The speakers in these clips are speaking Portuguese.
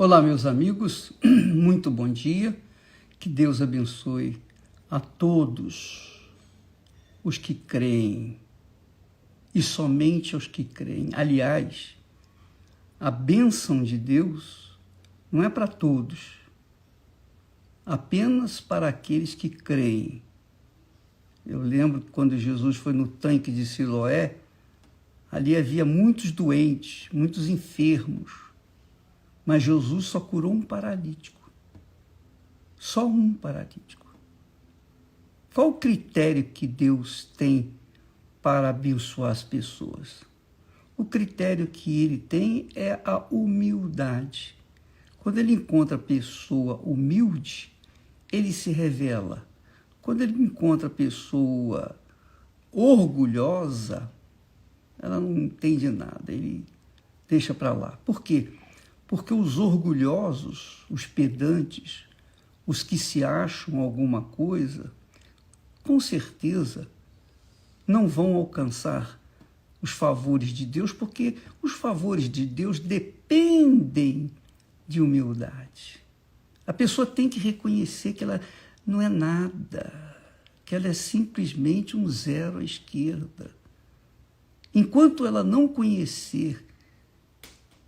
Olá, meus amigos, muito bom dia, que Deus abençoe a todos os que creem e somente aos que creem. Aliás, a bênção de Deus não é para todos, apenas para aqueles que creem. Eu lembro que quando Jesus foi no tanque de Siloé, ali havia muitos doentes, muitos enfermos, mas Jesus só curou um paralítico. Só um paralítico. Qual o critério que Deus tem para abençoar as pessoas? O critério que ele tem é a humildade. Quando ele encontra a pessoa humilde, ele se revela. Quando ele encontra a pessoa orgulhosa, ela não entende nada, ele deixa para lá. Por quê? Porque os orgulhosos, os pedantes, os que se acham alguma coisa, com certeza não vão alcançar os favores de Deus, porque os favores de Deus dependem de humildade. A pessoa tem que reconhecer que ela não é nada, que ela é simplesmente um zero à esquerda. Enquanto ela não conhecer,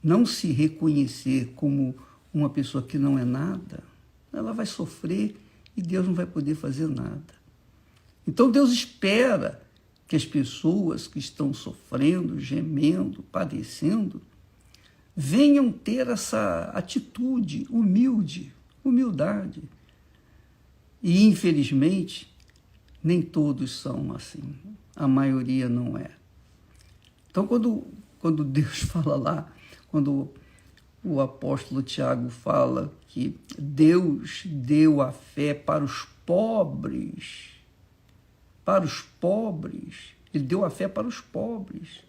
não se reconhecer como uma pessoa que não é nada, ela vai sofrer e Deus não vai poder fazer nada. Então Deus espera que as pessoas que estão sofrendo, gemendo, padecendo, venham ter essa atitude humildade. E, infelizmente, nem todos são assim. A maioria não é. Então, quando Deus fala lá, quando o apóstolo Tiago fala que Deus deu a fé para os pobres, ele deu a fé para os pobres.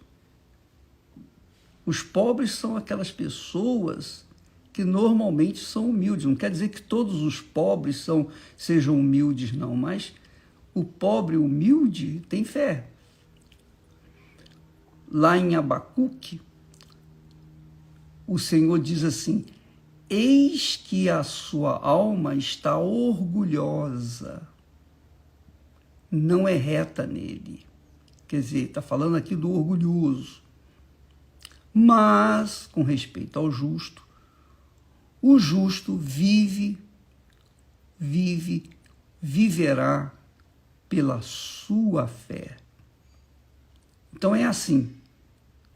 Os pobres são aquelas pessoas que normalmente são humildes. Não quer dizer que todos os pobres sejam humildes, não, mas o pobre humilde tem fé. Lá em Abacuque, o Senhor diz assim: eis que a sua alma está orgulhosa, não é reta nele. Quer dizer, está falando aqui do orgulhoso. Mas, com respeito ao justo, o justo viverá pela sua fé. Então é assim,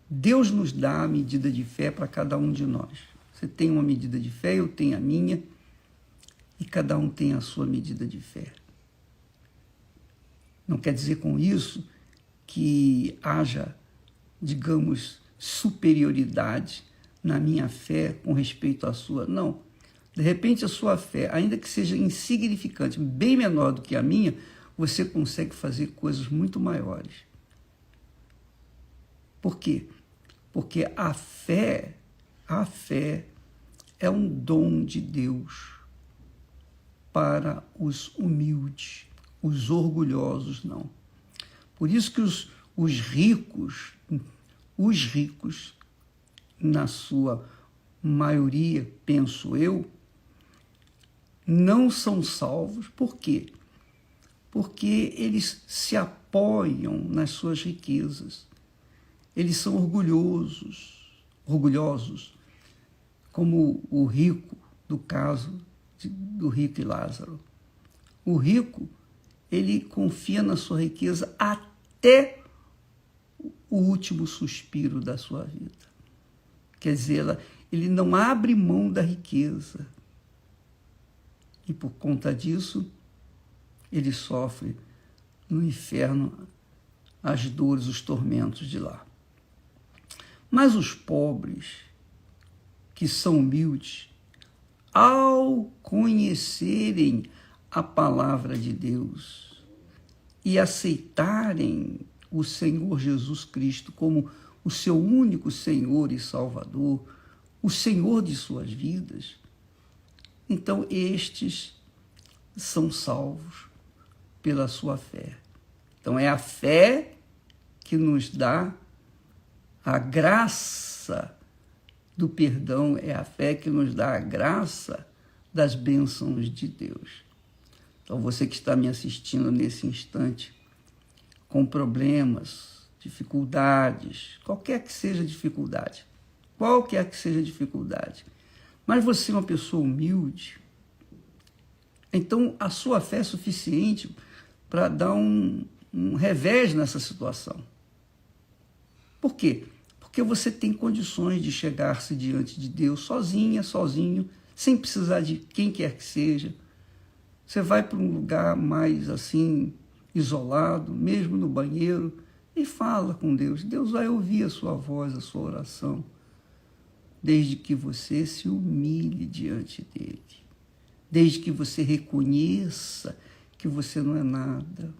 Deus nos dá a medida de fé para cada um de nós. Você tem uma medida de fé, eu tenho a minha, e cada um tem a sua medida de fé. Não quer dizer com isso que haja, digamos, superioridade na minha fé com respeito à sua. Não. De repente, a sua fé, ainda que seja insignificante, bem menor do que a minha, você consegue fazer coisas muito maiores. Por quê? Porque a fé é um dom de Deus para os humildes, os orgulhosos não. Por isso que os ricos, na sua maioria, penso eu, não são salvos. Por quê? Porque eles se apoiam nas suas riquezas. Eles são orgulhosos, como o rico, do caso do rico e Lázaro. O rico, ele confia na sua riqueza até o último suspiro da sua vida. Quer dizer, ele não abre mão da riqueza. E por conta disso, ele sofre no inferno as dores, os tormentos de lá. Mas os pobres, que são humildes, ao conhecerem a palavra de Deus e aceitarem o Senhor Jesus Cristo como o seu único Senhor e Salvador, o Senhor de suas vidas, então estes são salvos pela sua fé. Então é a fé que nos dá a graça do perdão, é a fé que nos dá a graça das bênçãos de Deus. Então, você que está me assistindo nesse instante, com problemas, dificuldades, qualquer que seja a dificuldade, mas você é uma pessoa humilde, então a sua fé é suficiente para dar um revés nessa situação. Por quê? Porque você tem condições de chegar-se diante de Deus sozinho, sem precisar de quem quer que seja. Você vai para um lugar mais assim, isolado, mesmo no banheiro, e fala com Deus. Deus vai ouvir a sua voz, a sua oração, desde que você se humilhe diante dele, desde que você reconheça que você não é nada.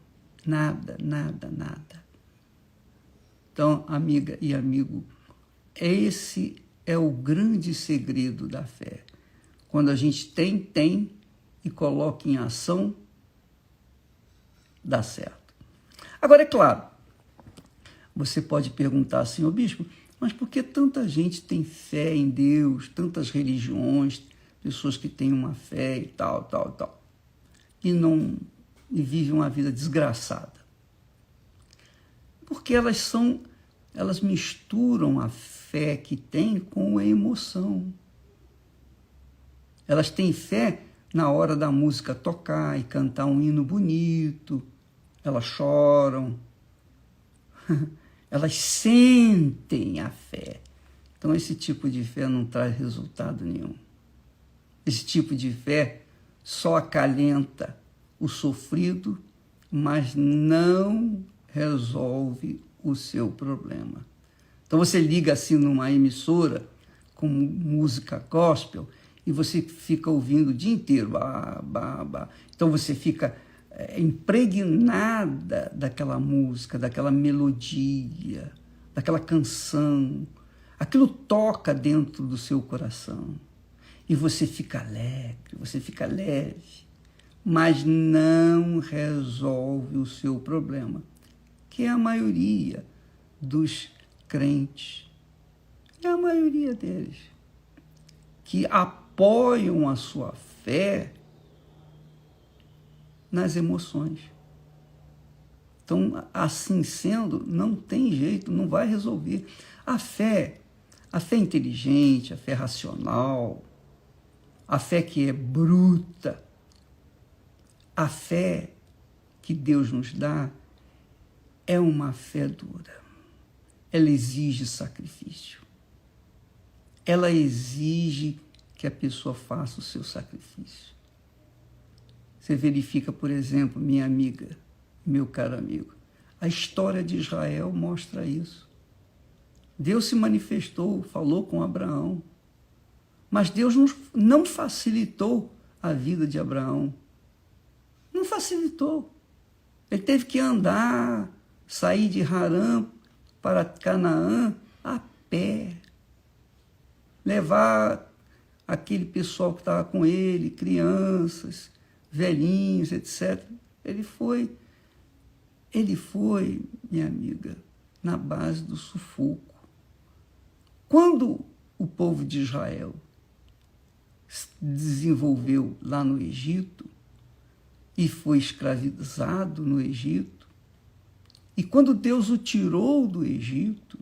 Então, amiga e amigo, esse é o grande segredo da fé. Quando a gente tem e coloca em ação, dá certo. Agora, é claro, você pode perguntar assim, ô bispo, mas por que tanta gente tem fé em Deus, tantas religiões, pessoas que têm uma fé e tal, e vivem uma vida desgraçada? Porque elas misturam a fé que têm com a emoção. Elas têm fé na hora da música tocar e cantar um hino bonito, elas choram, elas sentem a fé. Então, esse tipo de fé não traz resultado nenhum. Esse tipo de fé só acalenta o sofrido, mas não resolve o seu problema. Então, você liga assim numa emissora com música gospel e você fica ouvindo o dia inteiro. Então, você fica impregnada daquela música, daquela melodia, daquela canção. Aquilo toca dentro do seu coração. E você fica alegre, você fica leve, mas não resolve o seu problema, que é a maioria dos crentes, é a maioria deles, que apoiam a sua fé nas emoções. Então, assim sendo, não tem jeito, não vai resolver. A fé inteligente, a fé racional, a fé que é bruta, a fé que Deus nos dá é uma fé dura. Ela exige sacrifício. Ela exige que a pessoa faça o seu sacrifício. Você verifica, por exemplo, minha amiga, meu caro amigo, a história de Israel mostra isso. Deus se manifestou, falou com Abraão, mas Deus não facilitou a vida de Abraão. Não facilitou. Ele teve que andar, sair de Harã para Canaã a pé, levar aquele pessoal que estava com ele, crianças, velhinhos, etc. Ele foi, minha amiga, na base do sufoco. Quando o povo de Israel se desenvolveu lá no Egito e foi escravizado no Egito, e quando Deus o tirou do Egito,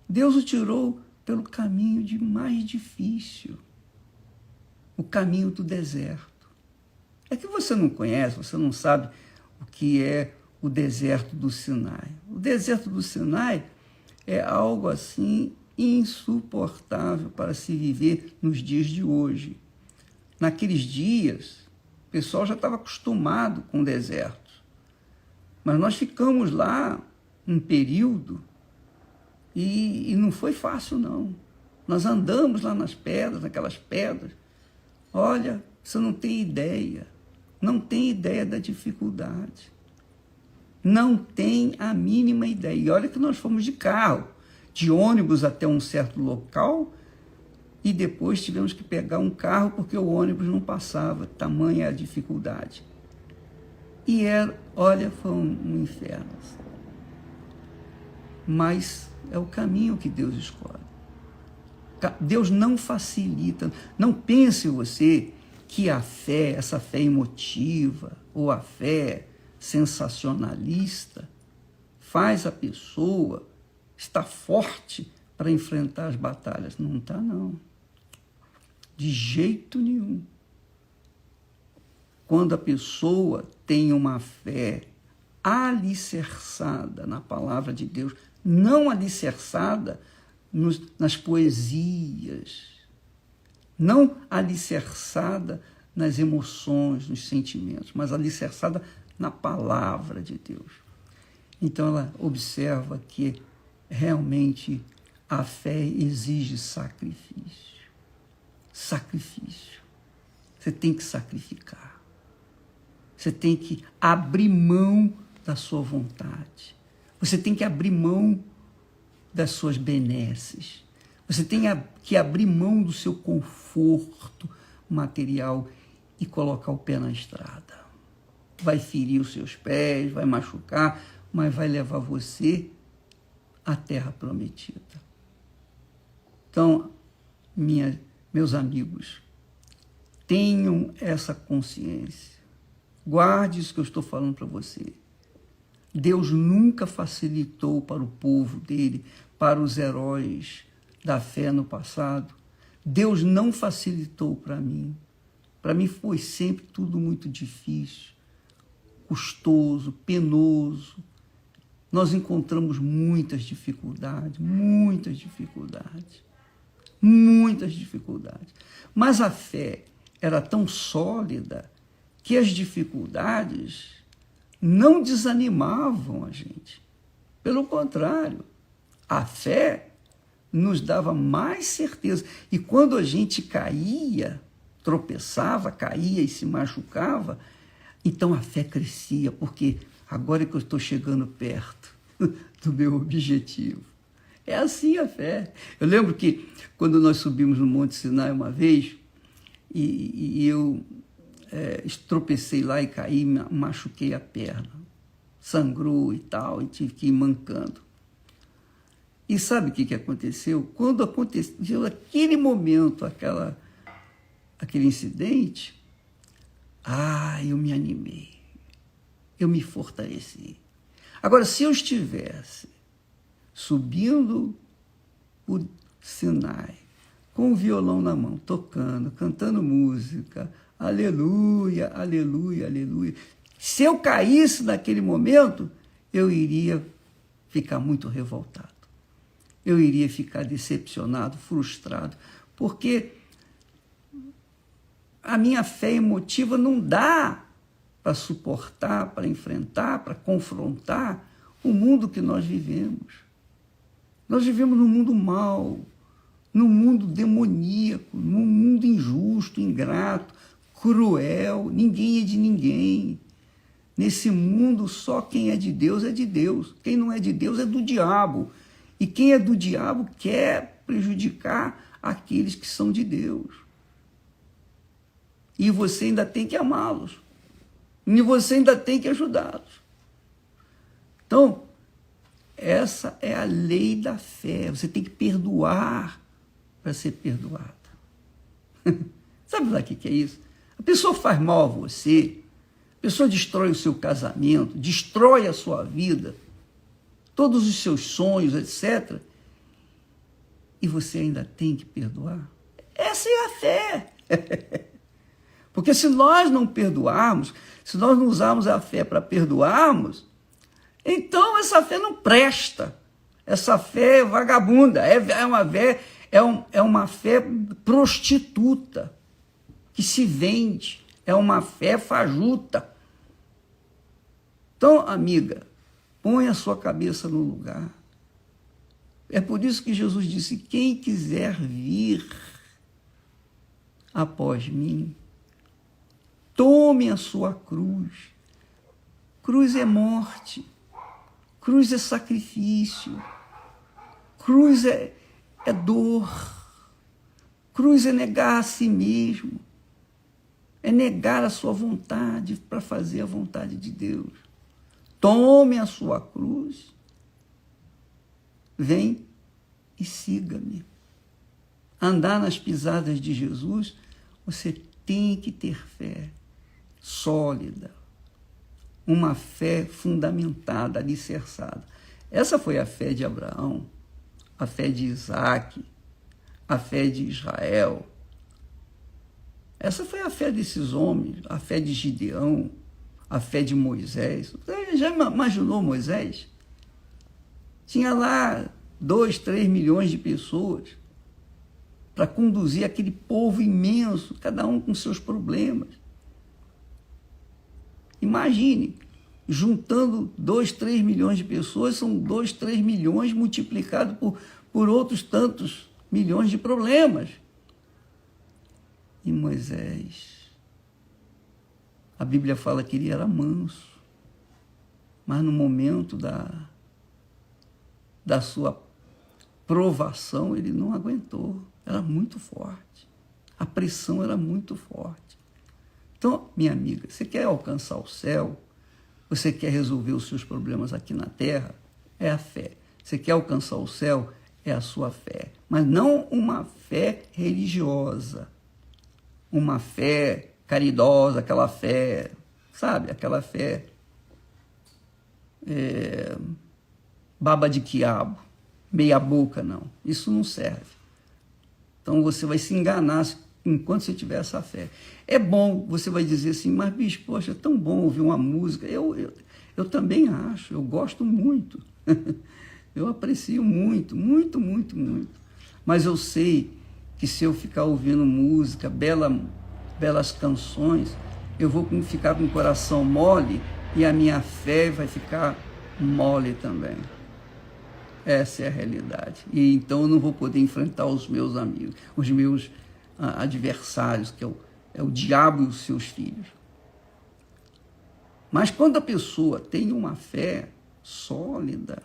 Deus o tirou pelo caminho mais difícil, o caminho do deserto. É que você não conhece, você não sabe o que é o deserto do Sinai. O deserto do Sinai é algo assim insuportável para se viver nos dias de hoje. Naqueles dias, o pessoal já estava acostumado com o deserto. Mas nós ficamos lá um período e não foi fácil, não. Nós andamos lá nas pedras, naquelas pedras. Olha, você não tem ideia da dificuldade. Não tem a mínima ideia. E olha que nós fomos de carro, de ônibus até um certo local, e depois tivemos que pegar um carro porque o ônibus não passava, tamanha a dificuldade. E olha, foi um inferno. Mas é o caminho que Deus escolhe. Deus não facilita. Não pense você que a fé, essa fé emotiva ou a fé sensacionalista, faz a pessoa estar forte para enfrentar as batalhas. Não está, não. De jeito nenhum. Quando a pessoa tem uma fé alicerçada na palavra de Deus, não alicerçada nas poesias, não alicerçada nas emoções, nos sentimentos, mas alicerçada na palavra de Deus. Então ela observa que realmente a fé exige sacrifício. Sacrifício. Você tem que sacrificar. Você tem que abrir mão da sua vontade. Você tem que abrir mão das suas benesses. Você tem que abrir mão do seu conforto material e colocar o pé na estrada. Vai ferir os seus pés, vai machucar, mas vai levar você à terra prometida. Então, meus amigos, tenham essa consciência. Guarde isso que eu estou falando para você. Deus nunca facilitou para o povo dele, para os heróis da fé no passado. Deus não facilitou para mim. Para mim foi sempre tudo muito difícil, custoso, penoso. Nós encontramos muitas dificuldades, muitas dificuldades, muitas dificuldades. Mas a fé era tão sólida que as dificuldades não desanimavam a gente. Pelo contrário, a fé nos dava mais certeza. E quando a gente caía, tropeçava, caía e se machucava, então a fé crescia, porque agora que eu estou chegando perto do meu objetivo. É assim a fé. Eu lembro que quando nós subimos no Monte Sinai uma vez, e eu tropecei lá e caí, machuquei a perna. Sangrou e tal, e tive que ir mancando. E sabe o que aconteceu? Quando aconteceu aquele momento, aquele incidente, eu me animei, eu me fortaleci. Agora, se eu estivesse subindo o Sinai, com o violão na mão, tocando, cantando música, aleluia, aleluia, aleluia, se eu caísse naquele momento, eu iria ficar muito revoltado. Eu iria ficar decepcionado, frustrado, porque a minha fé emotiva não dá para suportar, para enfrentar, para confrontar o mundo que nós vivemos. Nós vivemos num mundo mau, num mundo demoníaco, num mundo injusto, ingrato, cruel, ninguém é de ninguém. Nesse mundo, só quem é de Deus é de Deus. Quem não é de Deus é do diabo. E quem é do diabo quer prejudicar aqueles que são de Deus. E você ainda tem que amá-los. E você ainda tem que ajudá-los. Então, essa é a lei da fé. Você tem que perdoar para ser perdoado. Sabe lá o que é isso? A pessoa faz mal a você, a pessoa destrói o seu casamento, destrói a sua vida, todos os seus sonhos, etc. E você ainda tem que perdoar? Essa é a fé. Porque se nós não perdoarmos, se nós não usarmos a fé para perdoarmos, então essa fé não presta. Essa fé é vagabunda, é uma fé prostituta, que se vende, é uma fé fajuta. Então, amiga, põe a sua cabeça no lugar. É por isso que Jesus disse, quem quiser vir após mim, tome a sua cruz. Cruz é morte, cruz é sacrifício, cruz é dor, cruz é negar a si mesmo, é negar a sua vontade para fazer a vontade de Deus. Tome a sua cruz, vem e siga-me. andar nas pisadas de Jesus, você tem que ter fé sólida, uma fé fundamentada, alicerçada. Essa foi a fé de Abraão, a fé de Isaac, a fé de Israel. Essa foi a fé desses homens, a fé de Gideão, a fé de Moisés. Você já imaginou Moisés? Tinha lá 2, 3 milhões de pessoas para conduzir aquele povo imenso, cada um com seus problemas. Imagine, juntando 2, 3 milhões de pessoas, são 2, 3 milhões multiplicado por outros tantos milhões de problemas. E Moisés, a Bíblia fala que ele era manso, mas no momento da sua provação ele não aguentou, era muito forte, a pressão era muito forte. Então, minha amiga, você quer alcançar o céu, você quer resolver os seus problemas aqui na terra, é a fé. Você quer alcançar o céu, é a sua fé, mas não uma fé religiosa, uma fé caridosa, aquela fé, sabe, aquela fé baba de quiabo, meia boca, não. Isso não serve. Então você vai se enganar enquanto você tiver essa fé. É bom, você vai dizer assim, mas bicho, poxa, é tão bom ouvir uma música. Eu também acho, eu gosto muito. Eu aprecio muito, muito, muito, muito. Mas eu sei que se eu ficar ouvindo música, belas canções, eu vou ficar com o coração mole e a minha fé vai ficar mole também. Essa é a realidade. E então eu não vou poder enfrentar os meus amigos, os meus adversários, que é o diabo e os seus filhos. Mas quando a pessoa tem uma fé sólida,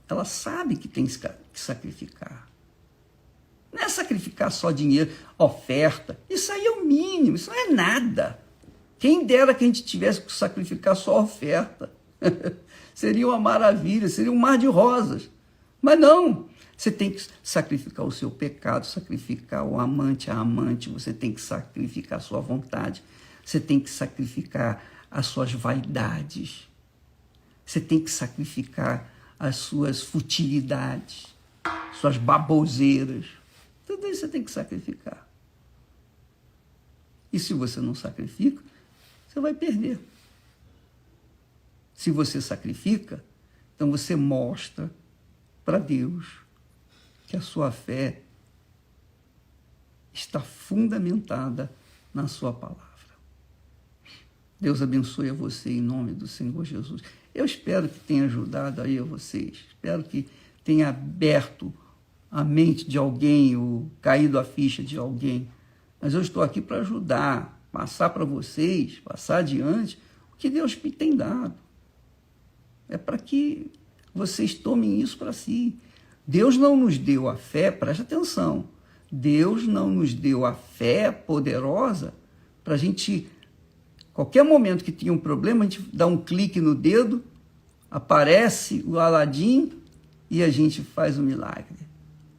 ela sabe que tem que sacrificar. Não é sacrificar só dinheiro, oferta. Isso aí é o mínimo, isso não é nada. Quem dera que a gente tivesse que sacrificar só oferta. Seria uma maravilha, seria um mar de rosas. Mas não, você tem que sacrificar o seu pecado, sacrificar o amante, a amante, você tem que sacrificar a sua vontade, você tem que sacrificar as suas vaidades, você tem que sacrificar as suas futilidades, suas baboseiras. Tudo isso você tem que sacrificar. E se você não sacrifica, você vai perder. Se você sacrifica, então você mostra para Deus que a sua fé está fundamentada na sua palavra. Deus abençoe a você em nome do Senhor Jesus. Eu espero que tenha ajudado aí a vocês. Espero que tenha aberto a mente de alguém ou caído a ficha de alguém. Mas eu estou aqui para ajudar, passar para vocês, passar adiante o que Deus me tem dado. É para que vocês tomem isso para si. Deus não nos deu a fé, preste atenção, Deus não nos deu a fé poderosa para a gente, qualquer momento que tinha um problema, a gente dá um clique no dedo, aparece o Aladim e a gente faz o milagre,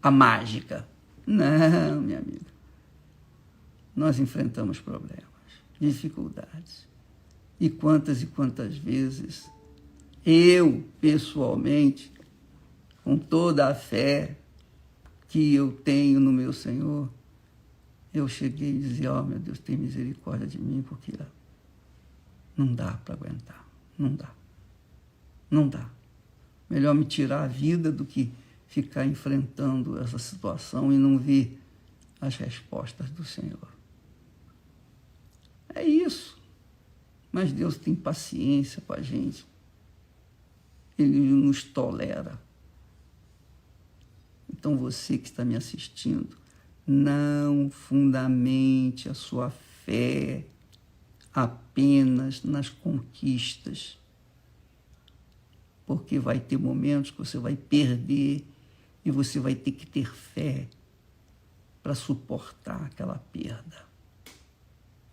a mágica. Não, minha amiga. Nós enfrentamos problemas, dificuldades. E quantas vezes eu, pessoalmente, com toda a fé que eu tenho no meu Senhor, eu cheguei e dizia, ó, meu Deus, tem misericórdia de mim, porque não dá para aguentar, não dá, não dá. Melhor me tirar a vida do que ficar enfrentando essa situação e não ver as respostas do Senhor. É isso. Mas Deus tem paciência com a gente. Ele nos tolera. Então você que está me assistindo, não fundamente a sua fé apenas nas conquistas, porque vai ter momentos que você vai perder e você vai ter que ter fé para suportar aquela perda.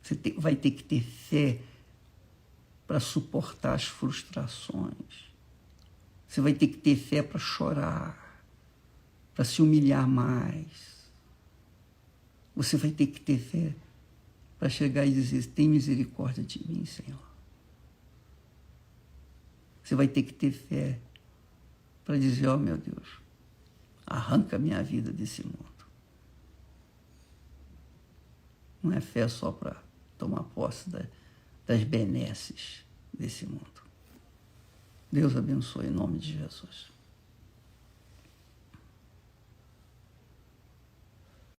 Você vai ter que ter fé para suportar as frustrações. Você vai ter que ter fé para chorar, para se humilhar mais. Você vai ter que ter fé para chegar e dizer: tem misericórdia de mim, Senhor. Você vai ter que ter fé para dizer: ó, meu Deus, arranca minha vida desse mundo. Não é fé só para tomar posse das benesses desse mundo. Deus abençoe em nome de Jesus.